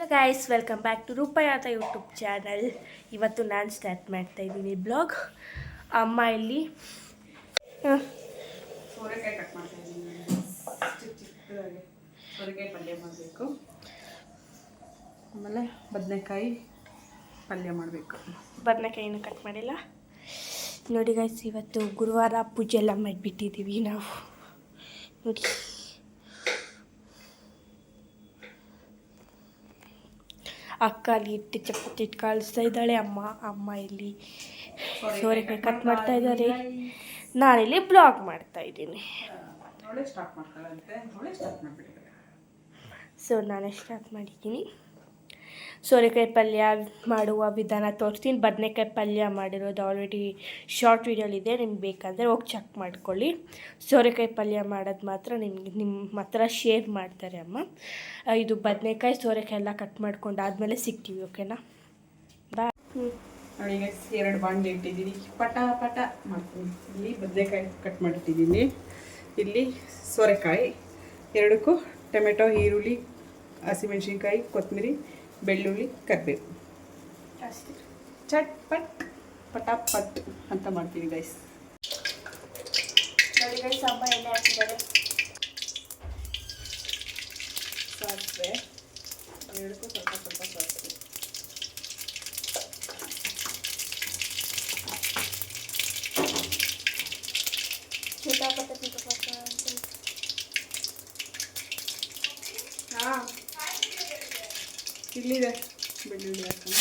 Hello guys, welcome back to ರೂಪಾಯಾತ YouTube channel. ಇವತ್ತು ನಾನು ಸ್ಟಾರ್ಟ್ ಮಾಡ್ತಾ ಇದ್ದೀನಿ ಬ್ಲಾಗ್. ಅಮ್ಮ ಇಲ್ಲಿ ಸೋರೆಕಾಯಿ ಕಟ್ ಮಾಡ್ತಾ ಇದ್ದೀನಿ. ಚಿಕ್ಕದಾಗಿ ಸೋರೆಕಾಯಿ ಪಲ್ಯ ಮಾಡಬೇಕು. ಆಮೇಲೆ ಬದನೆಕಾಯಿ ಪಲ್ಯ ಮಾಡಬೇಕು. ಬದನೆಕಾಯಿನ ಕಟ್ ಮಾಡಿಲ್ಲ ನೋಡಿ ಗೈಸ್. ಇವತ್ತು ಗುರುವಾರ ಪೂಜೆ ಎಲ್ಲ ಮಾಡಿಬಿಟ್ಟಿದ್ದೀವಿ ನಾವು. ನೋಡಿ ಅಕ್ಕ ಅಲ್ಲಿ ಇಟ್ಟು ಚಪಾತಿ ಇಟ್ಟು ಕಳಿಸ್ತಾ ಇದ್ದಾಳೆ. ಅಮ್ಮ ಇಲ್ಲಿ ಸೋರೆಕಾಯಿ ಕಟ್ ಮಾಡ್ತಾ ಇದ್ದಾರೆ. ನಾನಿಲ್ಲಿ ಬ್ಲಾಗ್ ಮಾಡ್ತಾ ಇದ್ದೀನಿ. ಸೊ ನಾನೇ ಸ್ಟಾರ್ಟ್ ಮಾಡಿದ್ದೀನಿ. ಸೋರೆಕಾಯಿ ಪಲ್ಯ ಮಾಡುವ ವಿಧಾನ ತೋರಿಸ್ತೀನಿ. ಬದನೆಕಾಯಿ ಪಲ್ಯ ಮಾಡಿರೋದು ಆಲ್ರೆಡಿ ಶಾರ್ಟ್ ವೀಡಿಯೋಲಿದೆ, ನಿಮ್ಗೆ ಬೇಕಂದರೆ ಹೋಗಿ ಚೆಕ್ ಮಾಡ್ಕೊಳ್ಳಿ. ಸೋರೆಕಾಯಿ ಪಲ್ಯ ಮಾಡೋದು ಮಾತ್ರ ನಿಮ್ಮ ಹತ್ರ ಶೇರ್ ಮಾಡ್ತಾರೆ ಅಮ್ಮ. ಇದು ಬದನೆಕಾಯಿ ಸೋರೆಕಾಯಿ ಎಲ್ಲ ಕಟ್ ಮಾಡ್ಕೊಂಡಾದ್ಮೇಲೆ ಸಿಗ್ತೀವಿ, ಓಕೆನಾ? ಬಾಯ್. ನೋಡಿ ಈಗ 2 ಬಾಂಡೆ ಇಟ್ಟಿದ್ದೀನಿ, ಪಟ ಮಾಡ್ತೀನಿ. ಇಲ್ಲಿ ಬದನೆಕಾಯಿ ಕಟ್ ಮಾಡಿಟ್ಟಿದ್ದೀನಿ, ಇಲ್ಲಿ ಸೋರೆಕಾಯಿ, 2ಕ್ಕೂ ಟೊಮೆಟೊ, ಈರುಳ್ಳಿ, ಹಸಿಮೆಣಸಿನ್ಕಾಯಿ, ಕೊತ್ತಂಬರಿ, ಬೆಳ್ಳುಳ್ಳಿ, ಕರಿಬೇವು ಅಷ್ಟೇ. ಚಟ್ಪಟ್ ಪಟಾಪಟ್ ಅಂತ ಮಾಡ್ತೀವಿ ಗೈಸ್. ನೋಡಿ ಗೈಸ್, ಅಮ್ಮ ಎಣ್ಣೆ ಹಾಕಿದ್ದಾರೆ. ಸಾಸಿವೆ 2ಕ್ಕೂ ಸ್ವಲ್ಪ ಸಾಸಿವೆ. ಹಾಂ, ಇಲ್ಲಿದೆ ಬೆಳ್ಳುಳ್ಳಿ ಹಾಕೋಣ.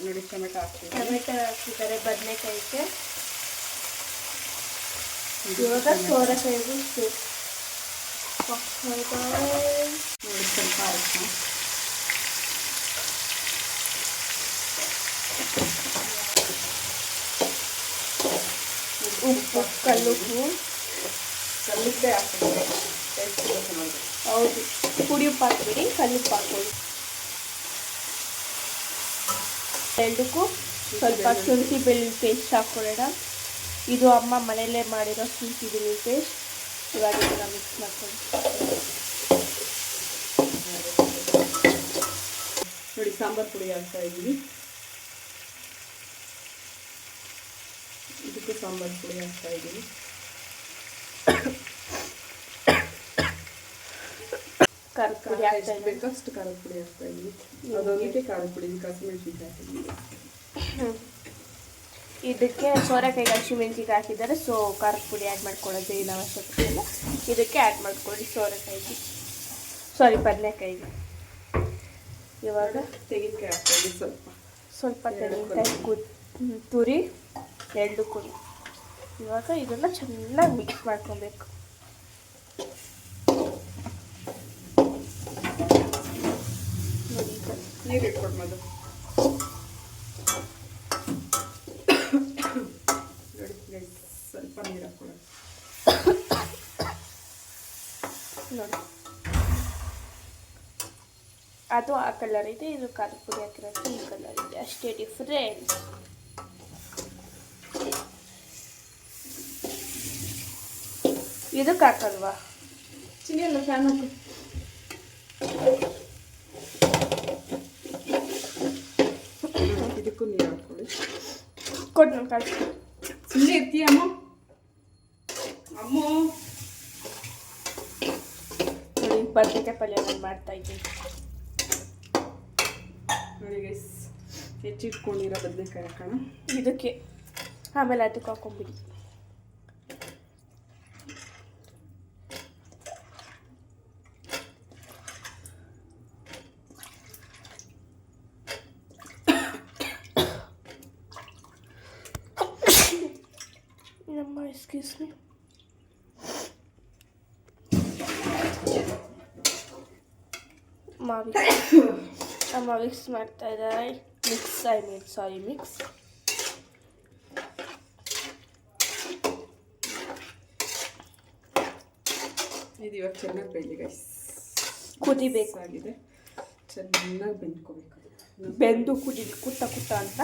ನೋಡಿ ಟೊಮೆಟೊ ಹಾಕ್ತಿದ್ದಾರೆ ಬದನೆಕಾಯಿಗೆ. ಇವಾಗ ಸೋರೆಕಾಯಿಗೂ ನೋಡಿ ಸ್ವಲ್ಪ ಅರಿಶಿನ, ಉಪ್ಪು, ಕಲ್ಲುಪ್ಪು ಹಾಕ್ತಿದ್ದಾರೆ. ಹೌದು, ಪುಡಿ ಉಪ್ಪು ಹಾಕ್ಬಿಡಿ, ಕಲ್ಲುಪ್ಪು ಹಾಕ್ಕೊಳ್ಳಿ. 2ಕ್ಕೂ ಸ್ವಲ್ಪ ಶುಂಠಿ ಬೆಳ್ಳುಳ್ಳಿ ಪೇಸ್ಟ್ ಹಾಕ್ಕೊಳ್ಳೋಣ. ಇದು ಅಮ್ಮ ಮನೆಯಲ್ಲೇ ಮಾಡಿರೋ ಶುಂಠಿ ಬೆಳ್ಳುಳ್ಳಿ ಪೇಸ್ಟ್. ಇವಾಗ ಇದನ್ನು ಮಿಕ್ಸ್ ಮಾಡ್ಕೊಳ್ಳಿ. ನೋಡಿ ಸಾಂಬಾರು ಪುಡಿ ಹಾಕ್ತಾ ಇದ್ದೀವಿ. ಇದಕ್ಕೂ ಸಾಂಬಾರು ಪುಡಿ ಹಾಕ್ತಾ ಇದ್ದೀವಿ. ಖಾರದ ಪುಡಿ ಹಾಕ್ತಾ ಬೇಕಷ್ಟು ಖಾರದ ಪುಡಿ ಹಾಕ್ತಾ ಇದ್ದೀವಿ. ಅದೊಂದಕ್ಕೆ ಖಾರದ ಪುಡಿ, ಹಸಿಮೆಣಸಿನ್ಕಾಯಿ ಹಾಕಿದ್ದೀವಿ. ಇದಕ್ಕೆ ಸೋರೆಕಾಯಿಗೆ ಹಸಿಮೆಣಸಿನ್ಕಾಯಿ ಹಾಕಿದ್ದಾರೆ. ಸೊ ಖಾರದ ಪುಡಿ ಆ್ಯಡ್ ಮಾಡ್ಕೊಳ್ಳೋದು ಏನು ಅವಶ್ಯಕತೆ ಇಲ್ಲ. ಇದಕ್ಕೆ ಆ್ಯಡ್ ಮಾಡ್ಕೊಳ್ಳಿ ಸೋರೆಕಾಯಿಗೆ, ಸಾರಿ ಬದನೆಕಾಯಿಗೆ. ಇವಾಗ ತೆಂಗಿನಕಾಯಿ ಹಾಕ್ತಾ ಇದ್ದೀವಿ. ಸ್ವಲ್ಪ ತೆಂಗಿನಕಾಯಿ ತುರಿ 2ಕ್ಕೂ. ಇವಾಗ ಇದನ್ನು ಚೆನ್ನಾಗಿ ಮಿಕ್ಸ್ ಮಾಡ್ಕೊಬೇಕು. ನೀರು ಇಟ್ಕೊಂಡು ಮೊದಲು ಸ್ವಲ್ಪ ನೀರು ಹಾಕೊಳ್ಳೋದು. ನೋಡಿ, ಅದು ಆ ಕಲರ್ ಇದೆ, ಇದು ಖಾರದ ಪುಡಿ ಹಾಕಿರೋದು ಈ ಕಲರ್ ಇದೆ, ಅಷ್ಟೇ ಡಿಫ್ರೆನ್ಸ್. ಇದಕ್ಕೆ ಹಾಕಲ್ವಾ? ಚಿಲ್ಲಿ ಅಲ್ಲ, ಫ್ಯಾನ್ ಹಾಕು. ಇದಕ್ಕೂ ನೀರು ಹಾಕೊಳ್ಳಿ. ಕೊಟ್ಟು ನಾನು ಕಳಿಸ್ತೀನಿ. ಸುಮ್ಮನೆ ಇರ್ತೀಯ ಅಮ್ಮ? ನೋಡಿ, ಬದನೆಕಾಯಿ ಪಲ್ಯ ನಾನು ಮಾಡ್ತಾ ಇದ್ದೀನಿ. ನೋಡಿ ಗೈಸ್, ಹೆಚ್ಚಿಟ್ಕೊಂಡಿರೋ ಬದನೆಕಾಯಿ ಹಾಕೋಣ ಇದಕ್ಕೆ. ಆಮೇಲೆ ಅದಕ್ಕೆ ಹಾಕೊಂಬಿಡಿ. ನಮ್ಮ ಎಕ್ಸ್ಕ್ಯೂಸ್ ಮೀ. ಅಮ್ಮ ಮಿಕ್ಸ್ ಮಾಡ್ತಾ ಇದ್ದಾರೆ. ಮಿಕ್ಸ್. ಇದು ಇವಾಗ ಚೆನ್ನಾಗಿ ಬೇಯಲಿ ಗೈಸ್. ಕುದಿಬೇಕು. ಆಗಿದೆ, ಚೆನ್ನಾಗಿ ಬೆಂದ್ಕೋಬೇಕು. ಬೆಂದು ಕುಟ್ಟ ಅಂತ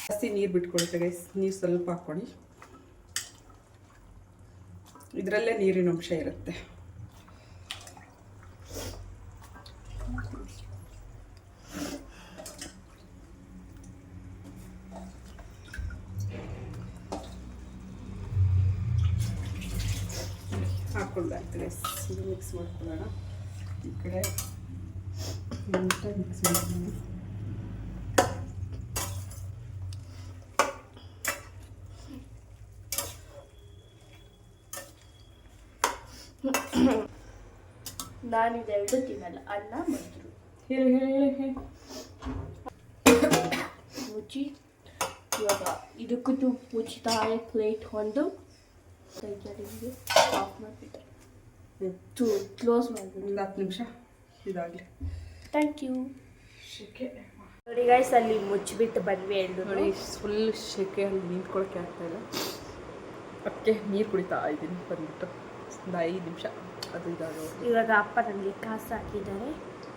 ಜಾಸ್ತಿ ನೀರು ಬಿಟ್ಕೊಳುತ್ತೆ ಗೈಸ್. ನೀರು ಸ್ವಲ್ಪ ಹಾಕ್ಕೊಳ್ಳಿ, ಇದರಲ್ಲೇ ನೀರಿನ ಅಂಶ ಇರುತ್ತೆ. ಹಾಕ್ಕೊಂಡಾಯ್ತು ಗೈಸ್. ಇದು ಮಿಕ್ಸ್ ಮಾಡ್ಕೊಳ್ಳೋಣ. ಈ ಕಡೆ ಮಿಕ್ಸ್ ಮಾಡ್ಕೊಳ್ಳೋಣ. ನಾನಿದೆರಡು ತಿನ್ನಲ್ಲ, ಅನ್ನ ಮೊಸರು. ಹೇಳಿ ಮುಚ್ಚಿ. ಇವಾಗ ಇದಕ್ಕೂ ಮುಚ್ಚಿತಾರೆ ಪ್ಲೇಟ್ ಒಂದು. ಆಫ್ ಮಾಡಿಬಿಟ್ಟೆ, ಕ್ಲೋಸ್ ಮಾಡಿಬಿಟ್ಟು ಒಂದು 10 ನಿಮಿಷ ಇದಾಗಲಿ. Thank you. ಶೆಕೆ ನೋಡಿ ಗೈಸ್, ಅಲ್ಲಿ ಮುಚ್ಚಿಬಿಟ್ಟು ಬಂದ್ವಿ ಎರಡು. ನೋಡಿ ಫುಲ್ ಶೆಕೆ, ಅಲ್ಲಿ ನಿಂತ್ಕೊಳ್ಳೋಕ್ಕೆ ಆಗ್ತಾಯಿಲ್ಲ. ಅದಕ್ಕೆ ನೀರು ಕುಡಿತಾ ಇದ್ದೀನಿ ಬಂದ್ಬಿಟ್ಟು ಒಂದು 5 ನಿಮಿಷ ಅದು ಇದಾಗೋ. ಇವಾಗ ಅಪ್ಪ ನನಗೆ ಕಾಸು ಹಾಕಿದ್ದಾರೆ.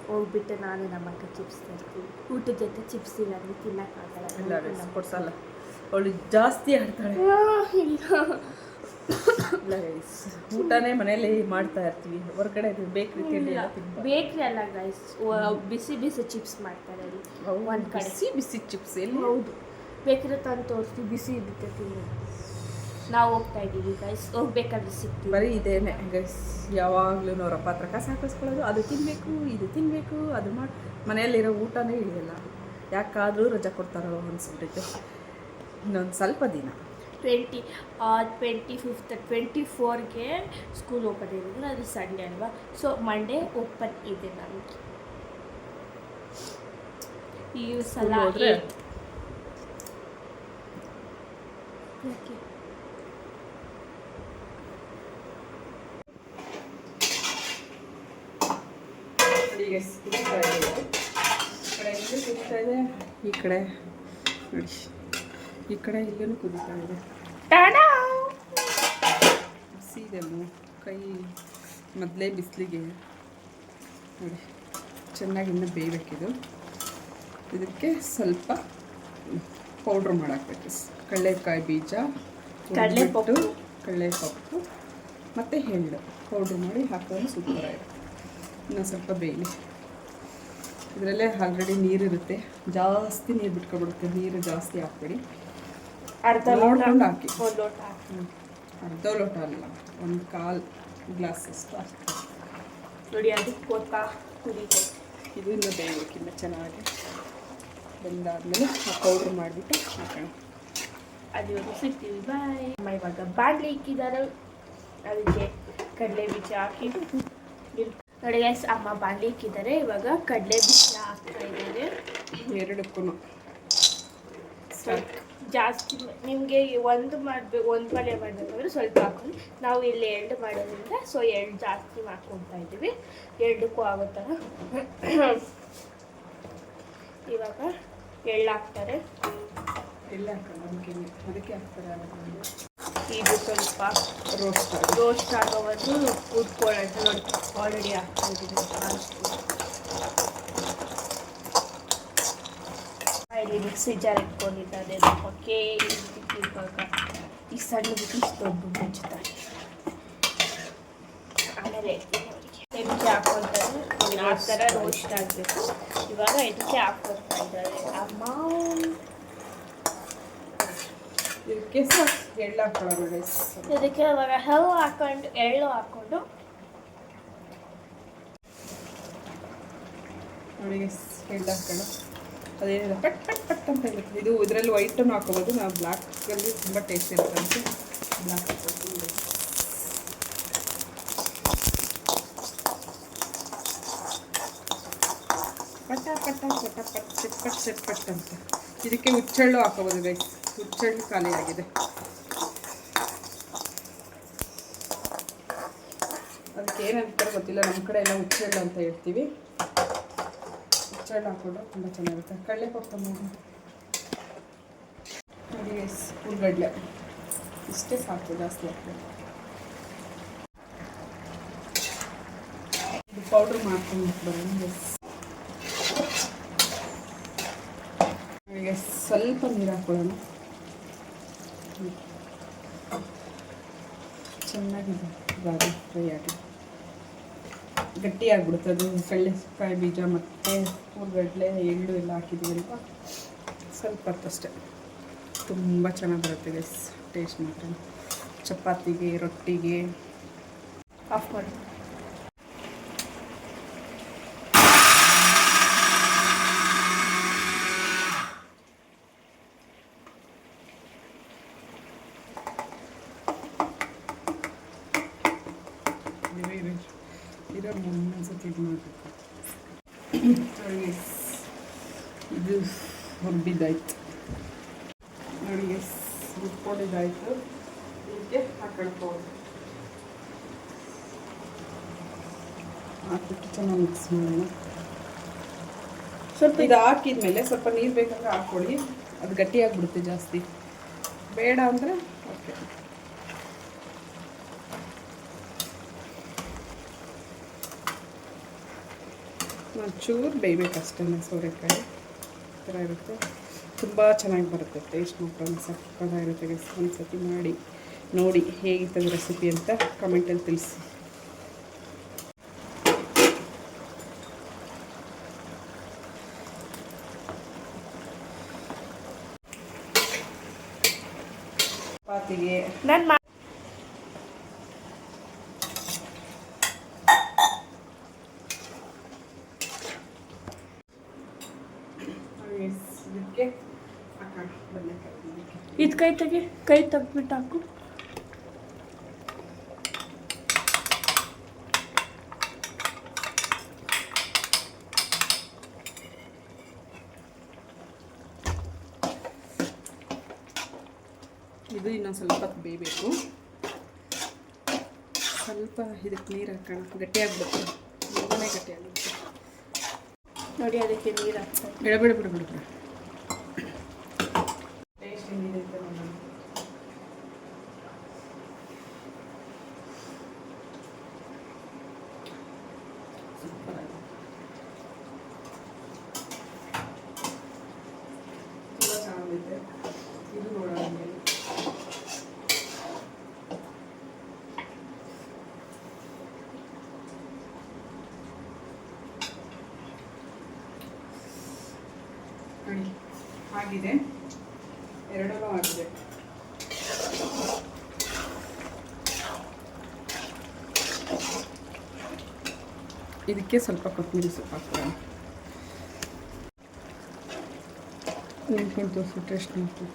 ಹೋಗ್ಬಿಟ್ಟು ನಾನು ನಮ್ಮ ಅಕ್ಕ ಚಿಪ್ಸ್ ತರ್ತೀನಿ. ಊಟದ ಜೊತೆ ಚಿಪ್ಸ್ ಇಲ್ಲ ಅಂದರೆ ತಿನ್ನೋಕ್ಕಾಗಲ್ಲ. ಇಲ್ಲ ಕೊಡ್ಸಲ್ಲ, ಅವಳು ಜಾಸ್ತಿ ಆಡ್ತಾಳೆ. ಇಲ್ಲ ಗೈಸ್, ಊಟನೇ ಮನೇಲಿ ಮಾಡ್ತಾ ಇರ್ತೀವಿ. ಹೊರಗಡೆ ಬೇಕ್ರಿ ತಿಂಡಿ ಬೇಕ್ರಿ ಅಲ್ಲ ಗೈಸ್, ಬಿಸಿ ಚಿಪ್ಸ್ ಮಾಡ್ತಾರೆ ಅಲ್ಲಿ ಒಂದು ಕಡೆ. ಬಿಸಿ ಚಿಪ್ಸ್ ಎಲ್ಲಿ? ಹೌದು, ಬೇಕಿರೋ ತಂದು ತೋರಿಸ್ತೀವಿ, ಬಿಸಿ ಇರುತ್ತೆ ತಿನ್ನೋದು. ನಾವು ಹೋಗ್ತಾ ಇದ್ದೀವಿ ಗೈಸ್, ಹೋಗ್ಬೇಕಾದ್ರೆ ಸಿಗ್ತೀವಿ. ಬರೀ ಇದೇನೆ ಗೈಸ್, ಯಾವಾಗಲೂ ಅವರಪ್ಪ ಹತ್ರ ಕಸ ಹಾಕಿಸ್ಕೊಳ್ಳೋದು, ಅದು ತಿನ್ನಬೇಕು ಇದು ತಿನ್ನಬೇಕು ಅದು ಮಾಡಿ. ಮನೆಯಲ್ಲಿರೋ ಊಟನೇ ಇಳಿಯಲ್ಲ. ಯಾಕಾದರೂ ರಜಾ ಕೊಡ್ತಾರೋ ಅನಿಸ್ಬಿಟ್ಟೈತೆ. ಇನ್ನೊಂದು ಸ್ವಲ್ಪ ದಿನ 25th 24ಗೆ ಸ್ಕೂಲ್ ಓಪನ್ ಇರೋದು. ಅದು ಸಂಡೇ ಅಲ್ವಾ, ಸೊ ಮಂಡೇ ಓಪನ್ ಇದೆ ನಮಗೆ. ಈ ಸಲ ಹೋದ್ರೆ ಕುದಿತಾ ಇದೆ. ಈ ಕಡೆ ನೋಡಿ, ಈ ಕಡೆ ಇಲ್ಲೂ ಕುದಿತಾ ಇದೆ. ಹಸಿ ಇದೆ ಕೈ ಮೊದಲೇ ಬಿಸಿಲಿಗೆ. ನೋಡಿ ಚೆನ್ನಾಗಿ ಇನ್ನೂ ಬೇಯಬೇಕಿದು. ಇದಕ್ಕೆ ಸ್ವಲ್ಪ ಪೌಡ್ರ್ ಮಾಡಾಕಬೇಕು. ಕಡಲೆಕಾಯಿ ಬೀಜ, ಕಡಲೆಪಪ್ಪು ಮತ್ತು ಎಳ್ಳು ಪೌಡ್ರ್ ಮಾಡಿ ಹಾಕೋದು ಸೂಪರಾಗಿರುತ್ತೆ. ಇನ್ನೂ ಸ್ವಲ್ಪ ಬೇಯಲಿ. ಇದರಲ್ಲೇ ಆಲ್ರೆಡಿ ನೀರಿರುತ್ತೆ, ಜಾಸ್ತಿ ನೀರು ಬಿಟ್ಕೊಬಿಡುತ್ತೆ. ನೀರು ಜಾಸ್ತಿ ಹಾಕ್ಬೇಡಿ, ಅರ್ಧ ನೋಡ್ಕೊಂಡು ಹಾಕಿ. ಒಂದು ಲೋಟ ಅರ್ಧ ಲೋಟ ಅಲ್ಲ, 1/4 ಗ್ಲಾಸ್ ಅಷ್ಟು ಹಾಕಿ. ನೋಡಿ ಅದಕ್ಕೆ ಗೊತ್ತಾ ಕುದೀತೆ. ಇದು ಇನ್ನೂ ಬೇಯಬೇಕಿಲ್ಲ ಚೆನ್ನಾಗಿ. ಬೆಂದಾದ್ಮೇಲೆ ಪೌಡ್ರ್ ಮಾಡಿಬಿಟ್ಟು ಹಾಕೋಣ. ಅದು ಸಿಗ್ತೀವಿ. ಬಾಯ್. ಅಮ್ಮ ಇವಾಗ ಬಾಣಲೆ ಇಕ್ಕಿದ್ದಾರೆ, ಅದಕ್ಕೆ ಕಡಲೆ ಬೀಜ ಹಾಕಿ. ನೋಡಿ ಗೈಸ್, ಅಮ್ಮ ಬಾಣಲೆ ಇಕ್ಕಿದ್ದಾರೆ. ಇವಾಗ ಕಡಲೆ ಬೀಜ ಹಾಕ್ತಾ ಇದ್ದಾರೆ ಎರಡಕ್ಕೂ. ಜಾಸ್ತಿ ನಿಮಗೆ ಒಂದು ಪಲ್ಯ ಮಾಡಬೇಕಂದ್ರೆ ಸ್ವಲ್ಪ ಹಾಕೊಂಡು, ನಾವು ಇಲ್ಲಿ 2 ಮಾಡೋದ್ರಿಂದ ಸೊ 2 ಜಾಸ್ತಿ ಮಾಡ್ಕೊತಾ ಇದ್ದೀವಿ. 2ಕ್ಕೂ ಆಗೋ ಥರ. ಇವಾಗ ಎಳ್ಳು ಹಾಕ್ತಾರೆ. ಎಳ್ಳು ಹಾಕೋಣ, ಅದಕ್ಕೆ ಹಾಕ್ತಾರೆ. ಇದು ಸ್ವಲ್ಪ ರೋಸ್ಟ್ ಆಗೋವರೆಗೂ ಕೂತ್ಕೊಳ್ಳೋಣ. ನೋಡಿ ಆಲ್ರೆಡಿ ಹಾಕ್ತಾ ಇದ್ದೀನಿ. ಇಲ್ಲಿ ಮಿಕ್ಸಿ ಜಾರ್ ಇಟ್ಕೊಂಡಿದ್ದಾರೆ ನಮ್ಮಕ್ಕೆ. ಇವಾಗ ಈ ಸಣ್ಣ ಬಿಟ್ಟು ದೊಡ್ಡ ಮುಚ್ಚುತ್ತಾರೆ. ಆಮೇಲೆ ಎಣ್ಣೆ ಹಾಕ್ಕೊಳ್ತಾರೆ. ಆ ಥರ ರೋಸ್ಟ್ ಆಗಬೇಕು. ಇವಾಗ ಇದಕ್ಕೆ ಹಾಕ್ಕೊಳ್ತಾ ಇದ್ದಾರೆ ಅಮ್ಮ. ಇದಕ್ಕೆ ಎಳ್ಳು ಹಾಕೊಳ್ಳೋಣ. ಇದಕ್ಕೆ ಇವಾಗ ಎಳ್ಳು ಹಾಕ್ಕೊಂಡು ನೋಡಿ ಎಳ್ಳು ಹಾಕೋಣ. ಅದೇನಿಲ್ಲ ಪಟ್ ಪಟ್ ಪಟ್ ಅಂತ ಇರುತ್ತೆ. ಇದು ಇದರಲ್ಲಿ ವೈಟನ್ನು ಹಾಕೋಬೋದು, ನಾವು ಬ್ಲ್ಯಾಕಲ್ಲಿ ತುಂಬ ಟೇಸ್ಟ್ ಇರುತ್ತೆ ಅಂತ ಬ್ಲ್ಯಾಕ್ ಹಾಕೋದು. ಪಟ ಪಟ ಪಟ ಪಟ್ ಚಟ್ಪಟ್ ಚಟ್ಪಟ್ ಅಂತ. ಇದಕ್ಕೆ ಹುಚ್ಚೆಳ್ಳು ಹಾಕೋಬೋದು ಗೈಸ್, ಹುಚ್ಚೆಳ್ಳು ಖಾಲಿಯಾಗಿದೆ. ಅದಕ್ಕೆ ಏನಂತಾರೆ ಗೊತ್ತಿಲ್ಲ, ನಮ್ಮ ಕಡೆ ಎಲ್ಲ ಹುಚ್ಚೆಳ್ಳು ಅಂತ ಹೇಳ್ತೀವಿ. ಹುಚ್ಚೆಳ್ಳು ಹಾಕೊಂಡ್ರೆ ತುಂಬ ಚೆನ್ನಾಗಿರುತ್ತೆ. ಕಡಲೆ ಕೊತ್ತಂಬರಿ ನೋಡಿ ಗೈಸ್, ಉಳ್ಳಗಡ್ಲೆ ಇಷ್ಟೇ ಸಾಕು, ಜಾಸ್ತಿ ಹಾಕ್ಬೇಕು. ಇದು ಪೌಡ್ರ್ ಮಾಡ್ಕೊಂಡು ಬರೋಣ ಗೈಸ್. ಈಗ ಸ್ವಲ್ಪ ನೀರು ಹಾಕೊಳ್ಳೋಣ. ಚೆನ್ನಾಗಿದೆ ಗಾಡಿ ಫ್ರೈ ಆಗಿ ಗಟ್ಟಿಯಾಗ್ಬಿಡುತ್ತೆ. ಅದು ಕಡಲೆಕಾಯಿ ಬೀಜ ಮತ್ತು ಉಳ್ಳಗಡ್ಲೆ ಎಳ್ಳು ಎಲ್ಲ ಹಾಕಿದ್ದೀವಲ್ವ, ಸ್ವಲ್ಪ ಹೊತ್ತಷ್ಟೇ. ತುಂಬ ಚೆನ್ನಾಗಿ ಬರುತ್ತೆ ಗೈಸ್, ಟೇಸ್ಟ್ ಮಾತ್ರ. ಚಪಾತಿಗೆ, ರೊಟ್ಟಿಗೆ. ಆಫ್ ಮಾಡಿ. ಇದನ್ನು ಒಂದೊಂದ್ಸತಿ ಇದು ಮಾಡಬೇಕು. ಇದು ಹುರ್ಬಿದ್ದಾಯ್ತು ನೋಡಿ ಎಸ್, ರುಬ್ಕೊಂಡಿದ್ದಾಯ್ತು. ಇದಕ್ಕೆ ಹಾಕೊಳ್ಬೋದು. ಹಾಕ್ಬಿಟ್ಟು ಚೆನ್ನಾಗಿ ಮಿಕ್ಸ್ ಮಾಡೋಣ. ಸ್ವಲ್ಪ ಇದು ಹಾಕಿದ್ಮೇಲೆ ಸ್ವಲ್ಪ ನೀರು ಬೇಕಂದ್ರೆ ಹಾಕ್ಕೊಳ್ಳಿ, ಅದು ಗಟ್ಟಿಯಾಗಿಬಿಡುತ್ತೆ ಜಾಸ್ತಿ. ಬೇಡ ಅಂದರೆ ಓಕೆ. ಒಂಚೂರು ಬೇಯಬೇಕಷ್ಟೇ ಸೋರೆಕಾಯಿ. ಈ ಥರ ಇರುತ್ತೆ, ತುಂಬ ಚೆನ್ನಾಗಿ ಬರುತ್ತೆ. ಟೇಸ್ಟ್ ಮಾತ್ರ ಸಕ್ಕತ್ತಾಗಿರುತ್ತೆ ಗೈಸ್. ಒಂದು ಸತಿ ಮಾಡಿ ನೋಡಿ ಹೇಗಿರ್ತದೆ ರೆಸಿಪಿ ಅಂತ ಕಮೆಂಟಲ್ಲಿ ತಿಳಿಸಿ. ಚಪಾತಿಗೆ ನಾನು ಇದಕ್ಕೆ ಹಾಕೋಣ ಬದನೆಕಾಯಿ. ಇದು ಕೈ ತೆಗ್ಬಿಟ್ಟು ಹಾಕು. ಇದು ಇನ್ನೊಂದು ಸ್ವಲ್ಪ ಬೇಯಬೇಕು. ಸ್ವಲ್ಪ ಇದಕ್ಕೆ ನೀರು ಹಾಕೋಣ, ಗಟ್ಟಿಯಾಗ್ಬಿಡುತ್ತೆ. ತುಂಬನೇ ಗಟ್ಟಿಯಾಗ್ಬಿಡುತ್ತೆ ನೋಡಿ. ಅದಕ್ಕೆ ನೀರು ಹಾಕ್ತಾರೆ. ಬಿಡ ಟೇಸ್ಟ್ ಹೆಂಗಿದೆ ಅಂತ ನೋಡೋಣ. ಸೂಪರ್ ಆಗಿದೆ, ತುಂಬ ಚೆನ್ನಾಗಿದೆ. ಇದು ನೋಡೋಣ. ನೋಡಿ ಆಗಿದೆ, ಎರಡೂ ಆಗಿದೆ. ಇದಕ್ಕೆ ಸ್ವಲ್ಪ ಕೊತ್ತಂಬರಿ ಸೊಪ್ಪು ಹಾಕೋಣ. ನಿಂತ್ಕೊಂಡು ತೋರಿಸು ಟೇಸ್ಟ್ ಮಾಡ್ತೀನಿ.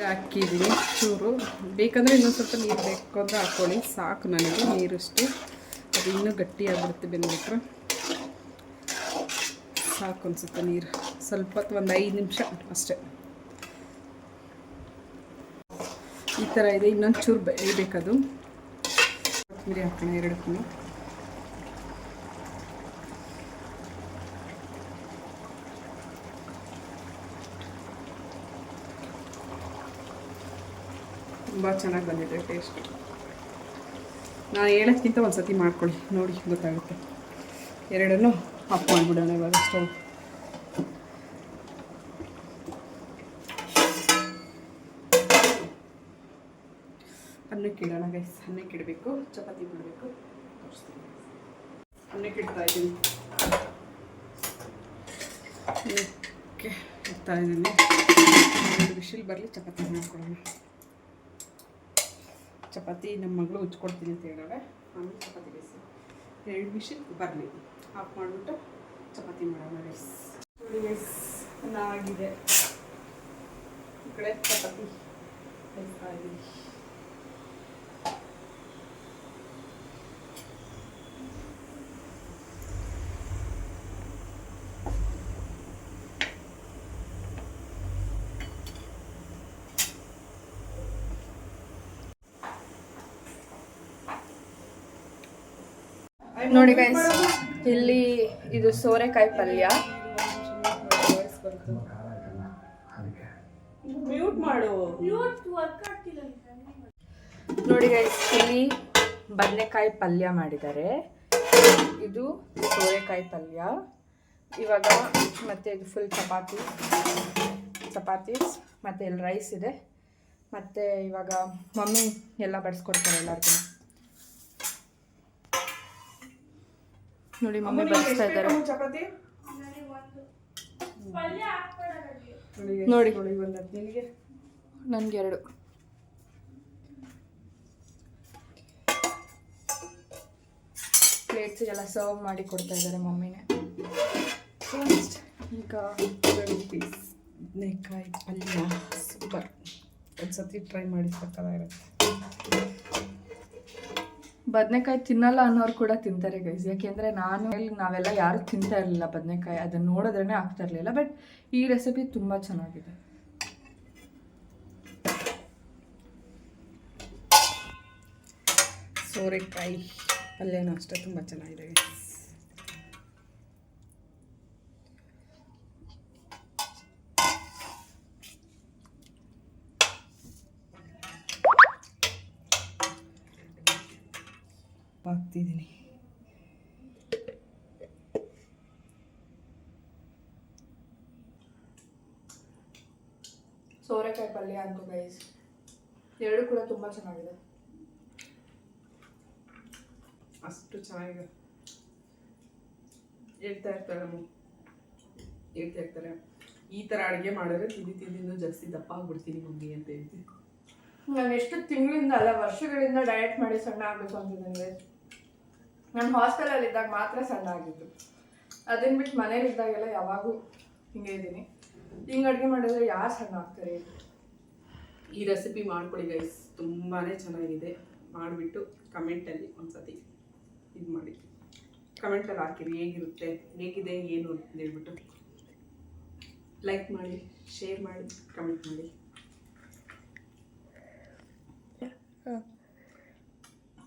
ಹಾಕಿದ್ದೀನಿ ಚೂರು. ಬೇಕಂದರೆ ಇನ್ನೊಂದು ಸ್ವಲ್ಪ ನೀರು ಬೇಕು ಅಂದರೆ ಹಾಕ್ಕೊಳ್ಳಿ, ಸಾಕು ನನಗೆ ನೀರಷ್ಟು. ಅದು ಇನ್ನೂ ಗಟ್ಟಿಯಾಗ್ಬಿಡುತ್ತೆ ಬೆಂದ್ಬಿಟ್ರೆ. ಸಾಕು ಅನಿಸುತ್ತೆ ನೀರು. ಸ್ವಲ್ಪ ಒಂದು 5 ನಿಮಿಷ ಅಷ್ಟೇ. ಈ ಥರ ಇದೆ. ಇನ್ನೊಂದು ಚೂರು ಬೇಯಬೇಕದು. ಕೊತ್ತಂಬರಿ ಹಾಕೋಣ ಎರಡಕ್ಕೂ. ತುಂಬ ಚೆನ್ನಾಗಿ ಬಂದಿದೆ ಟೇಸ್ಟ್. ನಾನು ಹೇಳೋದ್ಕಿಂತ ಒಂದು ಸತಿ ಮಾಡ್ಕೊಳ್ಳಿ, ನೋಡಿ ಗೊತ್ತಾಗುತ್ತೆ. ಎರಡನ್ನೂ ಆಫ್ ಮಾಡಿಬಿಡೋಣ ಇವಾಗ ಸ್ಟವ್. ಅನ್ನಕ್ಕೆ ಇಡೋಣ ಗೈಸ್. ಅನ್ನಕ್ಕೆ ಇಡಬೇಕು, ಚಪಾತಿ ಮಾಡಬೇಕು, ತೋರಿಸ್ತೀನಿ. ಅನ್ನಕ್ಕೆ ಇಡ್ತಾ ಇದ್ದೀನಿ, ಅನ್ನಕ್ಕೆ ಇಡ್ತಾ ಇದ್ದೀನಿ. 2 ವಿಶಿಲ್ ಬರಲಿ, ಚಪಾತಿ ಮಾಡ್ಕೊಳ್ಳೋಣ. ಚಪಾತಿ ನಮ್ಮ ಮಗಳು ಉಚ್ಕೊಡ್ತೀನಿ ಅಂತ ಹೇಳೋಳೆ. ಆಮೇಲೆ ಚಪಾತಿ ಬೇಯಿಸಿ 2 ವಿಶಿಲ್ ಬರಲಿ, ಆಫ್ ಮಾಡಿಬಿಟ್ಟು ಚಪಾತಿ ಮಾಡೋಣ ಗೈಸ್. ನೋಡಿ ಗೈಸ್ ಅನ್ನ ಆಗಿದೆ, ಈ ಕಡೆ ಚಪಾತಿ ಆಗಿದೆ. ನೋಡಿ ಗೈಸ್, ಇಲ್ಲಿ ಇದು ಸೋರೆಕಾಯಿ ಪಲ್ಯ. ಮ್ಯೂಟ್ ಮಾಡು. ನೋಡಿ ಗೈಸ್, ಇಲ್ಲಿ ಬದನೆಕಾಯಿ ಪಲ್ಯ ಮಾಡಿದ್ದಾರೆ. ಇದು ಸೋರೆಕಾಯಿ ಪಲ್ಯ. ಇವಾಗ ಮತ್ತೆ ಇದು ಫುಲ್ ಚಪಾತೀಸ್ ಮತ್ತು ಇಲ್ಲಿ ರೈಸ್ ಇದೆ. ಮತ್ತು ಇವಾಗ ಮಮ್ಮಿ ಎಲ್ಲ ಬಡಿಸ್ಕೊಡ್ತಾರೆ ಎಲ್ಲರಿಗೂ. ನೋಡಿ ಮಮ್ಮಿ ಬಡಿಸ್ತಾ ಇದ್ದಾರೆ. ನೋಡಿ ನನಗೆ 2 ಪ್ಲೇಟ್ಸಿಗೆಲ್ಲ ಸರ್ವ್ ಮಾಡಿ ಕೊಡ್ತಾ ಇದ್ದಾರೆ ಮಮ್ಮಿನೇ. ಈಗ ಬದನೆಕಾಯಿ ಪಲ್ಯ ಸೂಪರ್. ಒಂದ್ಸತಿ ಟ್ರೈ ಮಾಡಿ ಸಕ್ಕತ್ತಾಗಿರುತ್ತೆ. ಬದನೆಕಾಯಿ ತಿನ್ನಲ್ಲ ಅನ್ನೋರು ಕೂಡ ತಿಂತಾರೆ ಗೈಸ್. ಯಾಕೆಂದರೆ ನಾವೆಲ್ಲ ಯಾರು ತಿಂತಾ ಇರಲಿಲ್ಲ ಬದನೆಕಾಯಿ, ಅದನ್ನು ನೋಡಿದ್ರೇ ಆಗ್ತಾ ಇರಲಿಲ್ಲ. ಬಟ್ ಈ ರೆಸಿಪಿ ತುಂಬ ಚೆನ್ನಾಗಿದೆ. ಸೋರೆಕಾಯಿ ಪಲ್ಯನೂ ಅಷ್ಟೇ ತುಂಬ ಚೆನ್ನಾಗಿದೆ ಗೈಸ್. ಹಾಕ್ತಿದ್ದೀನಿ. ಸೋರೆಕಾಯಿ ಪಲ್ಯ ಅಂತೂ ಗೈಸ್ 2 ಕೂಡ ತುಂಬ ಚೆನ್ನಾಗಿದೆ. ಅಷ್ಟು ಚೆನ್ನಾಗಿದೆ. ಹೇಳ್ತಾ ಇರ್ತಾರೆ ಈ ಥರ ಅಡುಗೆ ಮಾಡಿದ್ರೆ ತಿಂದಿದ್ದು ಜಾಸ್ತಿ ದಪ್ಪ ಆಗ್ಬಿಡ್ತೀನಿ ಮಮ್ಮಿ ಅಂತ ಹೇಳ್ತೀನಿ. ನಾನು ಎಷ್ಟು ತಿಂಗಳಿಂದ ಅಲ್ಲ ವರ್ಷಗಳಿಂದ ಡಯಟ್ ಮಾಡಿ ಸಣ್ಣ ಆಗಬೇಕು ಅಂತಿದ್ದೀನಿ. ನಾನು ಹಾಸ್ಟೆಲಲ್ಲಿ ಇದ್ದಾಗ ಮಾತ್ರ ಸಣ್ಣ ಆಗಿದ್ದು. ಅದನ್ನ ಬಿಟ್ಟು ಮನೇಲಿ ಇದ್ದಾಗೆಲ್ಲ ಯಾವಾಗೂ ಹಿಂಗೆ ಇದ್ದೀನಿ. ಹಿಂಗೆ ಅಡುಗೆ ಮಾಡಿದ್ರೆ ಯಾರು ಸಣ್ಣ ಆಗ್ತಾರೆ? ಈ ರೆಸಿಪಿ ಮಾಡ್ಕೊಳ್ಳಿ ಗೈಸ್, ತುಂಬಾ ಚೆನ್ನಾಗಿದೆ. ಮಾಡಿಬಿಟ್ಟು ಕಮೆಂಟಲ್ಲಿ ಒಂದ್ಸತಿ ಇದು ಮಾಡಿ, ಕಮೆಂಟಲ್ಲಿ ಹಾಕಿರಿ ಹೇಗಿದೆ ಏನು ಅಂತ ಹೇಳ್ಬಿಟ್ಟು. ಲೈಕ್ ಮಾಡಿ, ಶೇರ್ ಮಾಡಿ, ಕಮೆಂಟ್ ಮಾಡಿ.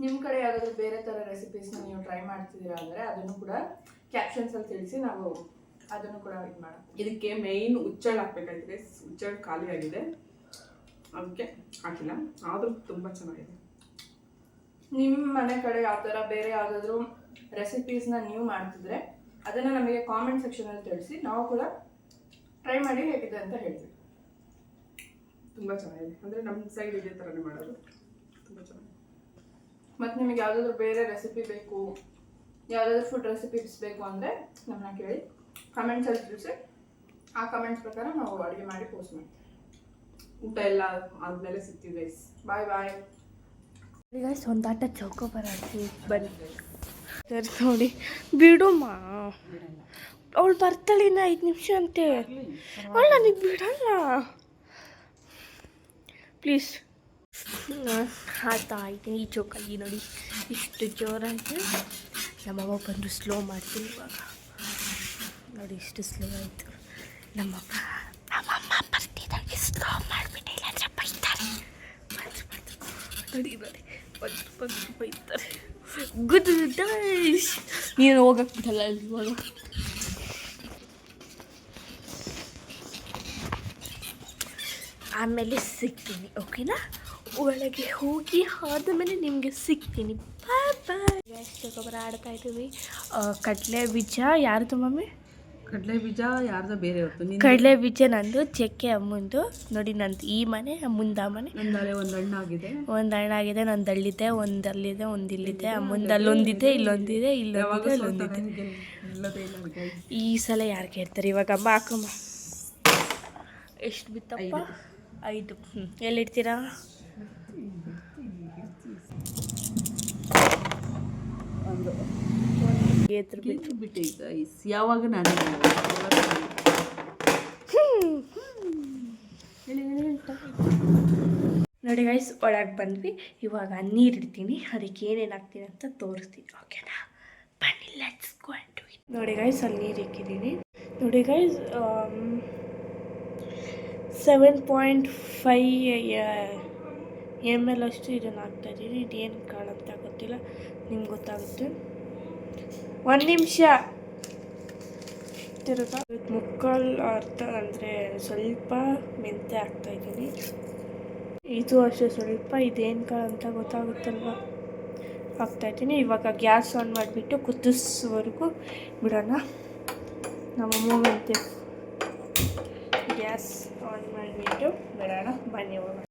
ನಿಮ್ಮ ಕಡೆ ಯಾವುದಾದ್ರೂ ಬೇರೆ ಥರ ರೆಸಿಪೀಸ್ನ ನೀವು ಟ್ರೈ ಮಾಡ್ತಿದ್ದೀರಾ ಅಂದರೆ ಅದನ್ನು ಕೂಡ ಕ್ಯಾಪ್ಷನ್ಸಲ್ಲಿ ತಿಳಿಸಿ, ನಾವು ಅದನ್ನು ಕೂಡ ಇದು ಮಾಡೋಣ. ಇದಕ್ಕೆ ಮೇಯ್ನ್ ಹುಚ್ಚೆಳ್ಳು ಹಾಕ್ಬೇಕಾಗಿದೆ. ಹುಚ್ಚೆಳ್ಳು ಖಾಲಿ ಆಗಿದೆ, ಅದಕ್ಕೆ ಹಾಕಿಲ್ಲ. ಆದರೂ ತುಂಬ ಚೆನ್ನಾಗಿದೆ. ನಿಮ್ಮ ಮನೆ ಕಡೆ ಯಾವ ಥರ ಬೇರೆ ಯಾವುದಾದ್ರೂ ರೆಸಿಪೀಸ್ನ ನೀವು ಮಾಡ್ತಿದ್ರೆ ಅದನ್ನು ನಮಗೆ ಕಾಮೆಂಟ್ ಸೆಕ್ಷನಲ್ಲಿ ತಿಳಿಸಿ, ನಾವು ಕೂಡ ಟ್ರೈ ಮಾಡಿ ಹೇಗಿದೆ ಅಂತ ಹೇಳ್ತೀವಿ. ತುಂಬ ಚೆನ್ನಾಗಿದೆ. ಅಂದರೆ ನಮ್ಮ ಸೈಡ್ ಇದೇ ಥರನೇ ಮಾಡೋದು. ತುಂಬ ಚೆನ್ನಾಗಿದೆ. ಮತ್ತು ನಿಮಗೆ ಯಾವುದಾದ್ರೂ ಬೇರೆ ರೆಸಿಪಿ ಬೇಕು, ಯಾವುದಾದ್ರೂ ಫುಡ್ ರೆಸಿಪೀಸ್ ಬೇಕು ಅಂದರೆ ನಮ್ಮನ್ನ ಕೇಳಿ ಕಮೆಂಟ್ಸಲ್ಲಿ ತಿಳಿಸಿ. ಆ ಕಮೆಂಟ್ಸ್ ಪ್ರಕಾರ ನಾವು ಅಡುಗೆ ಮಾಡಿ ಪೋಸ್ಟ್ ಮಾಡ್ತೀವಿ. ಊಟ ಎಲ್ಲ ಆದಮೇಲೆ ಸಿಗ್ತೀವಿ ಗೈಸ್. ಬಾಯ್ ಬಾಯ್ ಗೈಸ್. ಒಂದಾಟ ಚೌಕೋ ಬರಾಡ್ತೀವಿ ಬನ್ನಿ. ಸರಿ ನೋಡಿ ಬಿಡುಮ್ಮ, ಅವಳು ಬರ್ತಾಳೆ ಇನ್ನು 5 ನಿಮಿಷ ಅಂತೆ. ಅವಳು ನನಗೆ ಬಿಡಲ್ಲ ಪ್ಲೀಸ್. ಆಯ್ತಾ ಇದ್ದೀನಿ. ಈ ಚೌಕಲ್ಲಿ ನೋಡಿ ಇಷ್ಟು ಜೋರಾಗಿ. ನಮ್ಮಮ್ಮ ಬಂದು ಸ್ಲೋ ಮಾಡ್ತೀನಿ ಇವಾಗ. ನೋಡಿ ಇಷ್ಟು ಸ್ಲೋ ಆಯಿತು. ನಮ್ಮಮ್ಮ ಬರ್ತಿದ್ದಾಗೆ ಸ್ಲೋ ಮಾಡಿಬಿಟ್ಟೆ, ಇಲ್ಲಾಂದರೆ ಬೈತಾರೆ. ನೋಡಿ ಬಂದು ಬೈತಾರೆ. ಗುಡ್ ಡೈಸ್. ನೀನು ಹೋಗಕ್ಕೆ ಬಿಡಲ್ಲ ಅಲ್ಲಿ ಇವಾಗ. ಆಮೇಲೆ ಸಿಗ್ತೀನಿ, ಓಕೆನಾ? ಒಳಗೆ ಹೋಗಿ ಆದಮೇಲೆ ನಿಮಗೆ ಸಿಗ್ತೀನಿ. ಬಾಯ್ ಬಾಯ್. ಎಷ್ಟು ಗೊಬ್ಬರ ಆಡ್ತಾ ಇದ್ದೀವಿ. ಕಡಲೆ ಬೀಜ ಯಾರ್ದು ಮಮ್ಮಿ? ಕಡಲೆ ಬೀಜ ಯಾರ್ದೋ ಬೇರೆ ಹೊತ್ತು. ಕಡಲೆ ಬೀಜ ನಂದು, ಚಕ್ಕೆ ಅಮ್ಮಂದು. ನೋಡಿ ನಂದು ಈ ಮನೆ, ಅಮ್ಮಂದು ಆ ಮನೆ. ಒಂದು ಹಣ್ಣಾಗಿದೆ, ನಂದು ಅಲ್ಲಿದೆ, ಒಂದಲ್ಲಿದೆ, ಒಂದಿಲ್ಲಿದೆ. ಅಮ್ಮಂದು ಅಲ್ಲೊಂದಿದೆ, ಇಲ್ಲೊಂದಿದೆ, ಇಲ್ಲೊಂದಿದೆ. ಈ ಸಲ ಯಾರು ಕೇಳ್ತಾರೆ? ಇವಾಗ ಅಮ್ಮ ಹಾಕಮ್ಮ. ಎಷ್ಟು ಬಿತ್ತಪ್ಪ? 5. ಎಲ್ಲಿಡ್ತೀರಾ? ಗೆದ್ರು ಬಿಟ್ಟೆ ಗೈಸ್, ಯಾವಾಗ ನಾನು ನೋಡಿ ಗೈಸ್, ಒಳಗೆ ಬಂದ್ವಿ. ಇವಾಗ ನೀರು ಇಡ್ತೀನಿ, ಅದಕ್ಕೆ ಏನೇನು ಹಾಕ್ತೀನಿ ಅಂತ ತೋರಿಸ್ತೀನಿ. ಓಕೆನಾ, ಬನ್ನಿ let's go and do it. ನೋಡಿ ಗೈಸ್, ಅಲ್ಲಿ ನೀರು ಇಕ್ಕಿದ್ದೀನಿ. ನೋಡಿ ಗೈಸ್, 7.5 ml ಅಷ್ಟು ಇದನ್ನು ಹಾಕ್ತಾಯಿದ್ದೀನಿ. ಇದೇನು ಕಾಣುತ್ತ ಗೊತ್ತಿಲ್ಲ, ನಿಮ್ಗೆ ಗೊತ್ತಾಗುತ್ತೆ. 1 ನಿಮಿಷ ತಿರುಗ ಮುಕ್ಕಾಲು ಅರ್ಧ ಅಂದರೆ ಸ್ವಲ್ಪ ಮೆಂತೆ ಹಾಕ್ತಾಯಿದ್ದೀನಿ. ಇದು ಅಷ್ಟೇ ಸ್ವಲ್ಪ, ಇದೇನು ಕಾಣುತ್ತ ಗೊತ್ತಾಗುತ್ತಲ್ವ, ಹಾಕ್ತಾಯಿದ್ದೀನಿ. ಇವಾಗ ಗ್ಯಾಸ್ ಆನ್ ಮಾಡಿಬಿಟ್ಟು ಕುದಿಸೋವರೆಗೂ ಬಿಡೋಣ. ನಮ್ಮ ಮೆಂತೆ ಗ್ಯಾಸ್ ಆನ್ ಮಾಡಿಬಿಟ್ಟು ಬಿಡೋಣ. ಬನ್ನಿ ಹೋಗೋಣ.